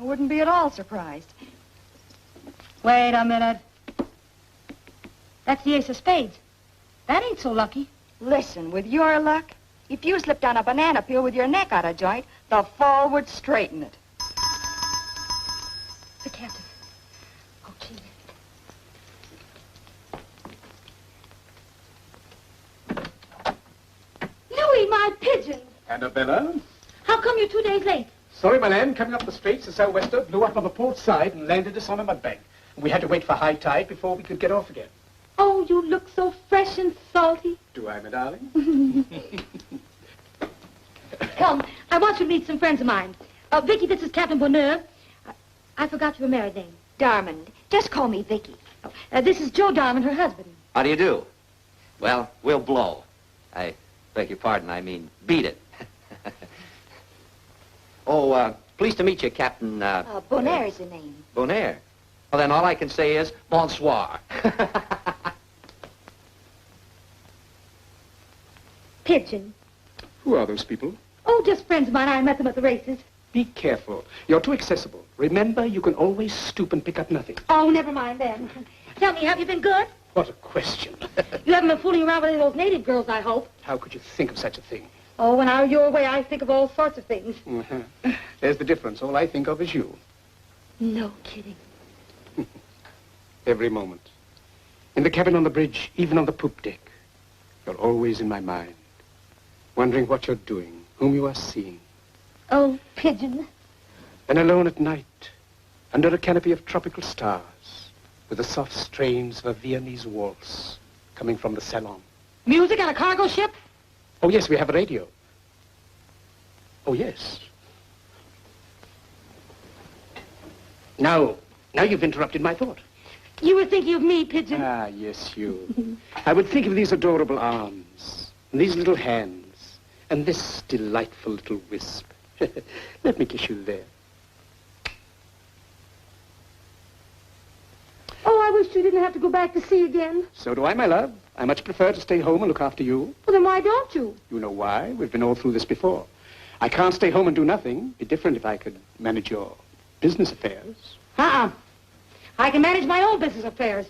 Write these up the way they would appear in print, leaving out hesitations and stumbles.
I wouldn't be at all surprised. Wait a minute. That's the ace of spades. That ain't so lucky. Listen, with your luck, if you slipped on a banana peel with your neck out of joint, the fall would straighten it. The captain. Oh, gee. Louis, my pigeon. Annabella? How come you're 2 days late? Sorry, my land. Coming up the straits, the sou'wester blew up on the port side and landed us on a mudbank. We had to wait for high tide before we could get off again. Oh, you look so fresh and salty. Do I, my darling? Come, I want you to meet some friends of mine. Vicky, this is Captain Bonheur. I forgot your married name. Darmond. Just call me Vicky. This is Joe Darmond, her husband. How do you do? Well, we'll blow. I beg your pardon, I mean beat it. Oh, pleased to meet you, Captain... Bonaire is the name. Bonaire. Well, then all I can say is bonsoir. Pigeon. Who are those people? Oh, just friends of mine. I met them at the races. Be careful. You're too accessible. Remember, you can always stoop and pick up nothing. Oh, never mind then. Tell me, have you been good? What a question. You haven't been fooling around with any of those native girls, I hope. How could you think of such a thing? Oh, when I'm your way, I think of all sorts of things. Uh-huh. There's the difference. All I think of is you. No kidding. Every moment. In the cabin on the bridge, even on the poop deck. You're always in my mind. Wondering what you're doing, whom you are seeing. Oh, Pigeon. And alone at night, under a canopy of tropical stars, with the soft strains of a Viennese waltz coming from the salon. Music on a cargo ship? Oh, yes, we have a radio. Oh, yes. Now you've interrupted my thought. You were thinking of me, Pigeon. Ah, yes, you. I would think of these adorable arms, and these little hands, and this delightful little wisp. Let me kiss you there. Oh, I wish you didn't have to go back to sea again. So do I, my love. I much prefer to stay home and look after you. Well, then why don't you? You know why? We've been all through this before. I can't stay home and do nothing. It'd be different if I could manage your business affairs. I can manage my own business affairs.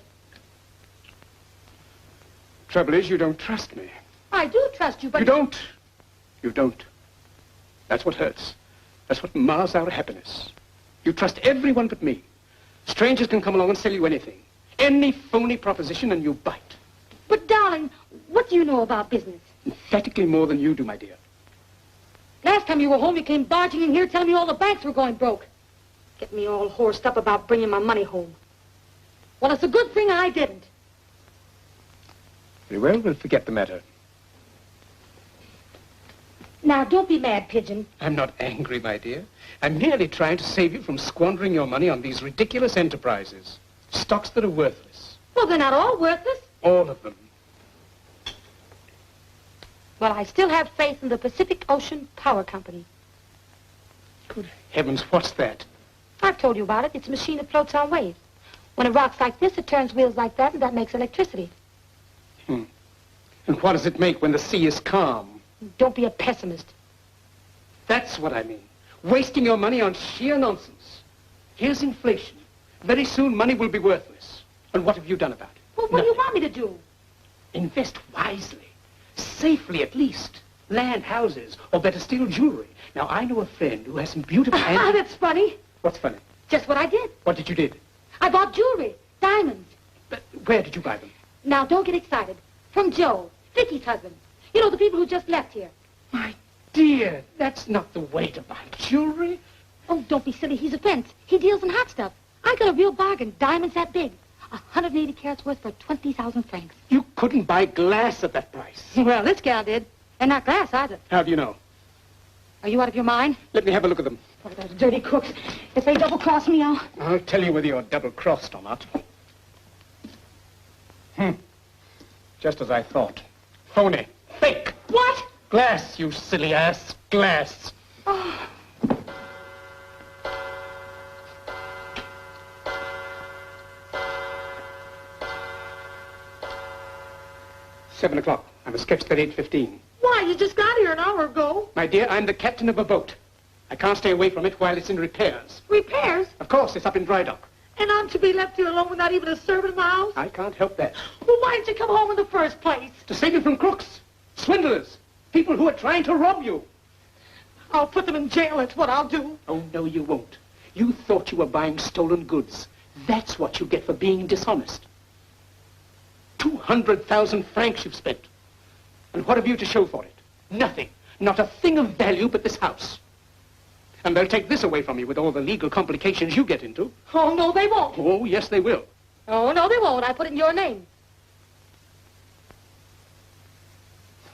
Trouble is, you don't trust me. I do trust you, but... You don't. You don't. That's what hurts. That's what mars our happiness. You trust everyone but me. Strangers can come along and sell you anything. Any phony proposition and you bite. But, darling, what do you know about business? Emphatically more than you do, my dear. Last time you were home, you came barging in here telling me all the banks were going broke. Getting me all horsed up about bringing my money home. Well, it's a good thing I didn't. Very well, we'll forget the matter. Now, don't be mad, Pigeon. I'm not angry, my dear. I'm merely trying to save you from squandering your money on these ridiculous enterprises. Stocks that are worthless. Well, they're not all worthless. All of them. Well, I still have faith in the Pacific Ocean Power Company. Good heavens, what's that? I've told you about it. It's a machine that floats on waves. When it rocks like this, it turns wheels like that, and that makes electricity. And what does it make when the sea is calm? Don't be a pessimist. That's what I mean. Wasting your money on sheer nonsense. Here's inflation. Very soon money will be worthless. And what have you done about it? Well, what do you want me to do? Invest wisely. Safely, at least. Land, houses, or better still, jewelry. Now, I know a friend who has some beautiful... That's funny. What's funny? Just what I did. What did you do? I bought jewelry. Diamonds. But where did you buy them? Now, don't get excited. From Joe, Vicky's husband. You know, the people who just left here. My dear, that's not the way to buy jewelry. Oh, don't be silly. He's a fence. He deals in hot stuff. I got a real bargain. Diamonds that big. 180 carats worth for 20,000 francs. You couldn't buy glass at that price. Well, this gal did. And not glass, either. How do you know? Are you out of your mind? Let me have a look at them. Oh, those dirty crooks. If they double-cross me, I'll tell you whether you're double-crossed or not. Just as I thought. Phony. Fake. What? Glass, you silly ass. Glass. Oh. Seven o'clock. I must sketch that 8:15. Why? You just got here an hour ago. My dear, I'm the captain of a boat. I can't stay away from it while it's in repairs. Repairs? Of course, it's up in dry dock. And I'm to be left here alone without even a servant in the house? I can't help that. Well, why didn't you come home in the first place? To save you from crooks, swindlers, people who are trying to rob you. I'll put them in jail, that's what I'll do. Oh, no, you won't. You thought you were buying stolen goods. That's what you get for being dishonest. 200,000 francs you've spent. And what have you to show for it? Nothing. Not a thing of value but this house. And they'll take this away from you with all the legal complications you get into. Oh, no, they won't. Oh, yes, they will. Oh, no, they won't. I put it in your name.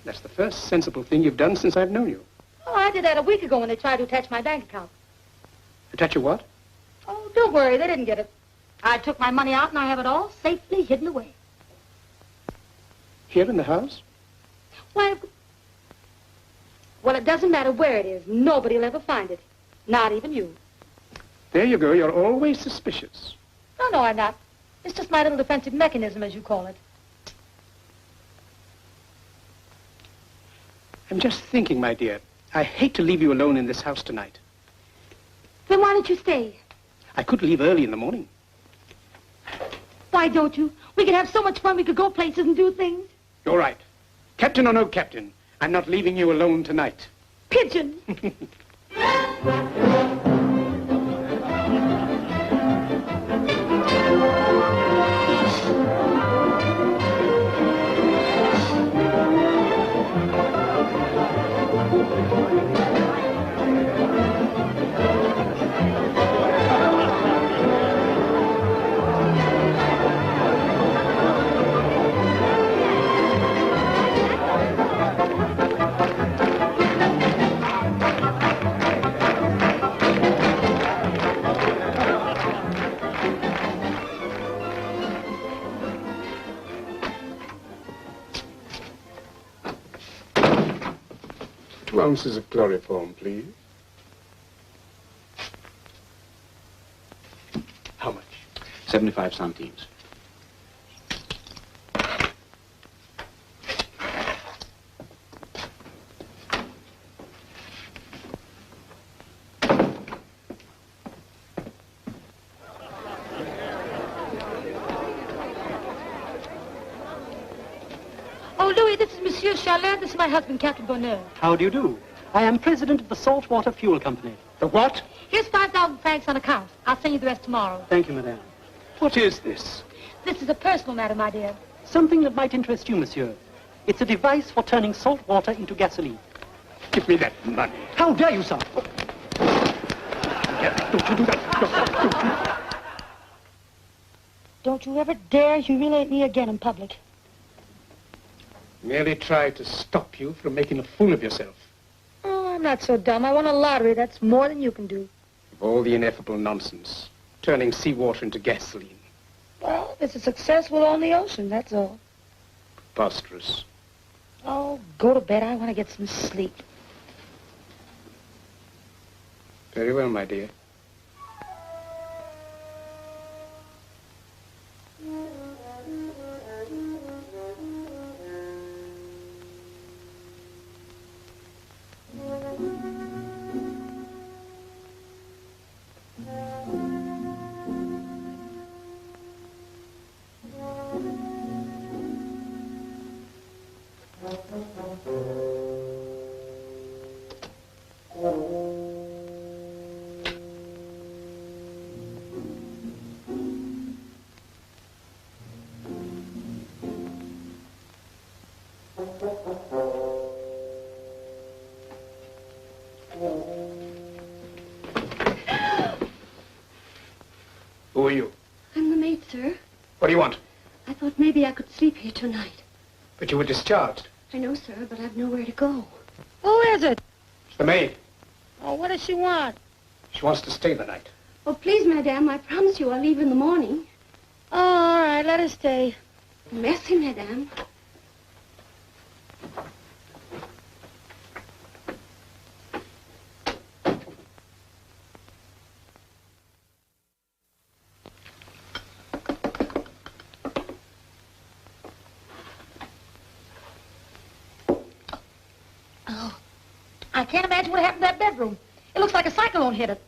That's the first sensible thing you've done since I've known you. Oh, I did that a week ago when they tried to attach my bank account. Attach your what? Oh, don't worry, they didn't get it. I took my money out and I have it all safely hidden away. Here in the house? Why? Well, it doesn't matter where it is. Nobody will ever find it. Not even you. There you go. You're always suspicious. No, no, I'm not. It's just my little defensive mechanism, as you call it. I'm just thinking, my dear. I hate to leave you alone in this house tonight. Then why don't you stay? I could leave early in the morning. Why don't you? We could have so much fun we could go places and do things. You're right. Captain or no captain, I'm not leaving you alone tonight. Pigeon! Ounces of chloroform, please. How much? 75 centimes. Oh, Louis, this is Monsieur Chalin. This is my husband, Captain Bonheur. How do you do? I am president of the Saltwater Fuel Company. The what? Here's 5,000 francs on account. I'll send you the rest tomorrow. Thank you, madame. What is this? This is a personal matter, my dear. Something that might interest you, monsieur. It's a device for turning salt water into gasoline. Give me that money. How dare you, sir? Don't you do that. Don't you ever dare humiliate me again in public. Merely tried to stop you from making a fool of yourself. Oh, I'm not so dumb. I won a lottery. That's more than you can do. Of all the ineffable nonsense. Turning seawater into gasoline. Well, if it's a success, we'll own the ocean, that's all. Preposterous. Oh, go to bed. I want to get some sleep. Very well, my dear. Who are you? I'm the maid, sir. What do you want? I thought maybe I could sleep here tonight. But you were discharged. I know, sir, but I've nowhere to go. Who is it? It's the maid. Oh, what does she want? She wants to stay the night. Oh, please, madame, I promise you I'll leave in the morning. Oh, all right, let her stay. Merci, madame. I can't imagine what happened to that bedroom. It looks like a cyclone hit it.